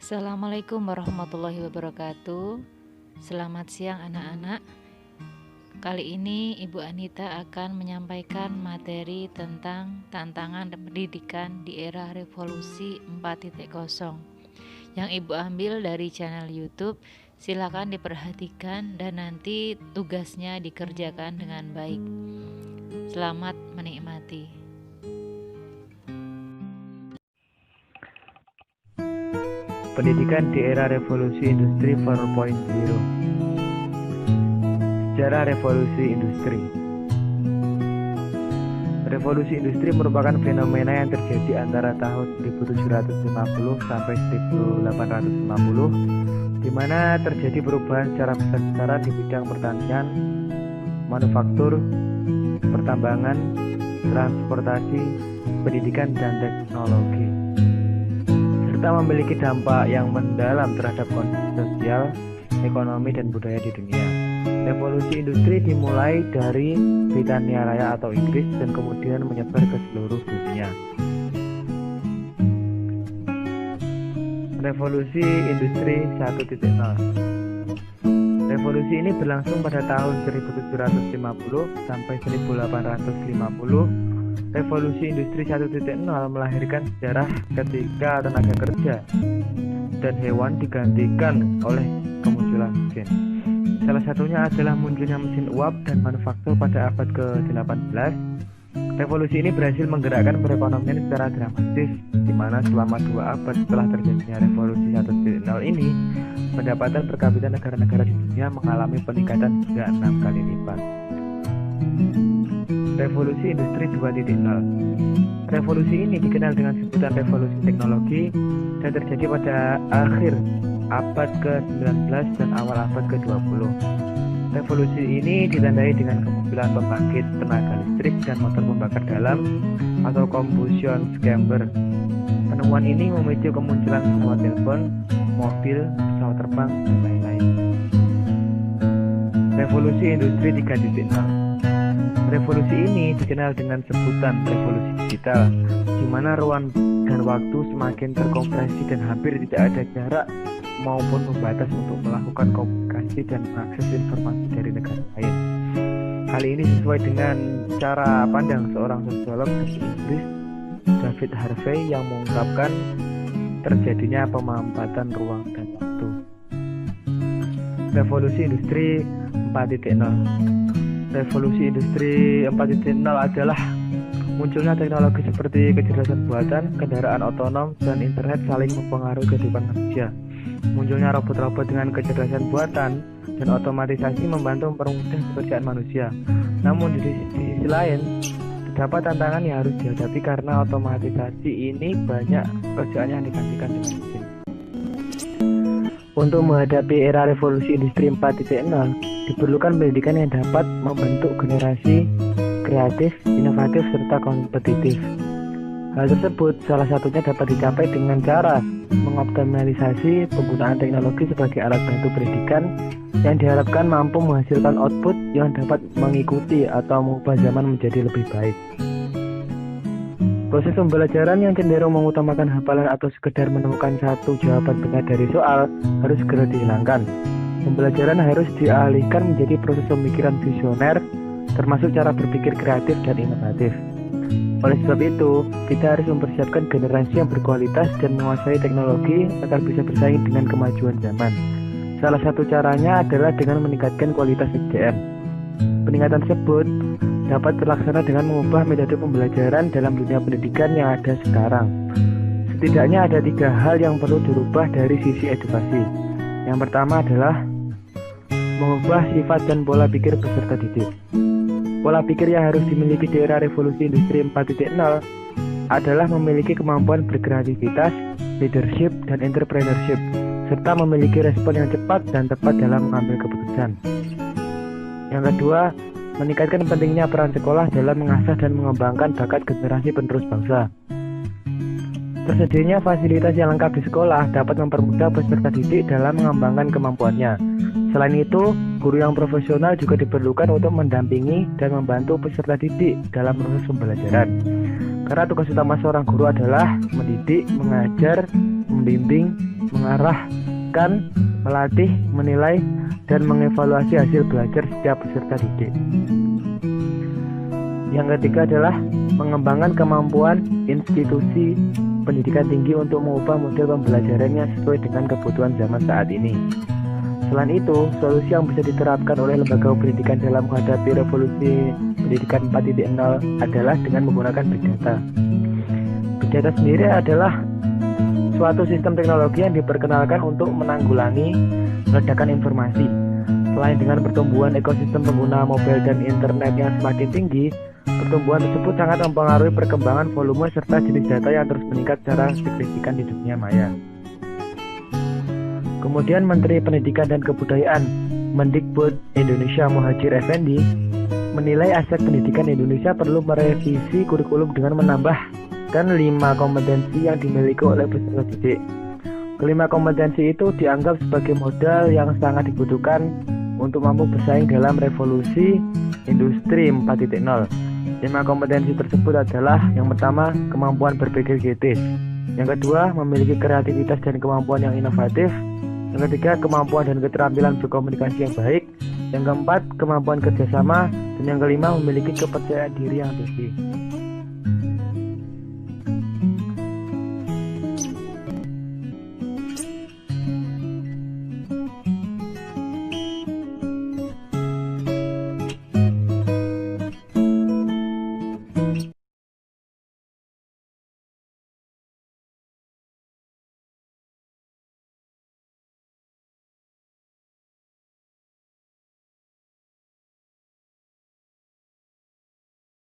Assalamualaikum warahmatullahi wabarakatuh. Selamat siang anak-anak. Kali ini Ibu Anita akan menyampaikan materi tentang tantangan pendidikan di era revolusi 4.0 yang Ibu ambil dari channel YouTube. Silakan diperhatikan dan nanti tugasnya dikerjakan dengan baik. Selamat menikmati. Pendidikan di era revolusi industri 4.0. Sejarah revolusi industri. Revolusi industri merupakan fenomena yang terjadi antara tahun 1750 sampai 1850, di mana terjadi perubahan secara besar-besaran di bidang pertanian, manufaktur, pertambangan, transportasi, pendidikan, dan teknologi, serta memiliki dampak yang mendalam terhadap kondisi sosial, ekonomi, dan budaya di dunia. Revolusi industri dimulai dari Britania Raya atau Inggris dan kemudian menyebar ke seluruh dunia. Revolusi industri 1.0. Revolusi ini berlangsung pada tahun 1750 sampai 1850. Revolusi industri 1.0 melahirkan sejarah ketika tenaga kerja dan hewan digantikan oleh kemunculan mesin. Salah satunya adalah munculnya mesin uap dan manufaktur pada abad ke-18. Revolusi ini berhasil menggerakkan perekonomian secara dramatis, di mana selama 2 abad setelah terjadinya revolusi 1.0 ini, pendapatan per kapita negara-negara di dunia mengalami peningkatan hingga 6 kali lipat. Revolusi industri 2.0. Revolusi ini dikenal dengan sebutan revolusi teknologi dan terjadi pada akhir abad ke-19 dan awal abad ke-20. Revolusi ini ditandai dengan kemunculan pembangkit tenaga listrik dan motor pembakar dalam atau combustion chamber. Penemuan ini memicu kemunculan pesawat telepon, mobil, pesawat terbang, dan lain-lain. Revolusi industri 3.0. Revolusi ini dikenal dengan sebutan revolusi digital, di mana ruang dan waktu semakin terkompresi dan hampir tidak ada jarak maupun pembatas untuk melakukan komunikasi dan mengakses informasi dari negara lain. Hal ini sesuai dengan cara pandang seorang sosiolog dari Inggris, David Harvey, yang mengungkapkan terjadinya pemampatan ruang dan waktu. Revolusi industri 4.0. Revolusi industri 4.0 adalah munculnya teknologi seperti kecerdasan buatan, kendaraan otonom, dan internet saling mempengaruhi kehidupan manusia. Munculnya robot-robot dengan kecerdasan buatan dan otomatisasi membantu mempermudah pekerjaan manusia. Namun di sisi lain, terdapat tantangan yang harus dihadapi karena otomatisasi ini banyak pekerjaan yang digantikan dengan mesin. Untuk menghadapi era revolusi industri 4.0, diperlukan pendidikan yang dapat membentuk generasi kreatif, inovatif, serta kompetitif. Hal tersebut salah satunya dapat dicapai dengan cara mengoptimalisasi penggunaan teknologi sebagai alat bantu pendidikan yang diharapkan mampu menghasilkan output yang dapat mengikuti atau mengubah zaman menjadi lebih baik. Proses pembelajaran yang cenderung mengutamakan hafalan atau sekedar menemukan satu jawaban benar dari soal harus segera dihilangkan. Pembelajaran harus dialihkan menjadi proses pemikiran visioner, termasuk cara berpikir kreatif dan inovatif. Oleh sebab itu, kita harus mempersiapkan generasi yang berkualitas dan menguasai teknologi agar bisa bersaing dengan kemajuan zaman. Salah satu caranya adalah dengan meningkatkan kualitas SDM. Peningkatan tersebut dapat terlaksana dengan mengubah metode pembelajaran dalam dunia pendidikan yang ada sekarang. Setidaknya ada 3 hal yang perlu dirubah dari sisi edukasi. Yang pertama adalah mengubah sifat dan pola pikir peserta didik. Pola pikir yang harus dimiliki di era revolusi industri 4.0 adalah memiliki kemampuan berkreativitas, leadership, dan entrepreneurship, serta memiliki respon yang cepat dan tepat dalam mengambil keputusan. Yang kedua, meningkatkan pentingnya peran sekolah dalam mengasah dan mengembangkan bakat generasi penerus bangsa. Tersedianya fasilitas yang lengkap di sekolah dapat mempermudah peserta didik dalam mengembangkan kemampuannya. Selain itu, guru yang profesional juga diperlukan untuk mendampingi dan membantu peserta didik dalam proses pembelajaran. Karena tugas utama seorang guru adalah mendidik, mengajar, membimbing, mengarahkan, melatih, menilai, dan mengevaluasi hasil belajar setiap peserta didik. Yang ketiga adalah mengembangkan kemampuan institusi pendidikan tinggi untuk mengubah model pembelajarannya sesuai dengan kebutuhan zaman saat ini. Selain itu, solusi yang bisa diterapkan oleh lembaga pendidikan dalam menghadapi revolusi pendidikan 4.0 adalah dengan menggunakan Big Data. Big Data sendiri adalah suatu sistem teknologi yang diperkenalkan untuk menanggulangi ledakan informasi. Selain dengan pertumbuhan ekosistem pengguna mobile dan internet yang semakin tinggi, pertumbuhan tersebut sangat mempengaruhi perkembangan volume serta jenis data yang terus meningkat secara signifikan di dunia maya. Kemudian Menteri Pendidikan dan Kebudayaan Mendikbud Indonesia Muhadjir Effendi menilai aspek pendidikan Indonesia perlu merevisi kurikulum dengan menambahkan 5 kompetensi yang dimiliki oleh peserta didik. Kelima kompetensi itu dianggap sebagai modal yang sangat dibutuhkan untuk mampu bersaing dalam revolusi industri 4.0. 5 kompetensi tersebut adalah: yang pertama, kemampuan berpikir kritis; yang kedua, memiliki kreativitas dan kemampuan yang inovatif; yang ketiga, kemampuan dan keterampilan berkomunikasi yang baik; yang keempat, kemampuan kerjasama; dan yang kelima, memiliki kepercayaan diri yang tinggi.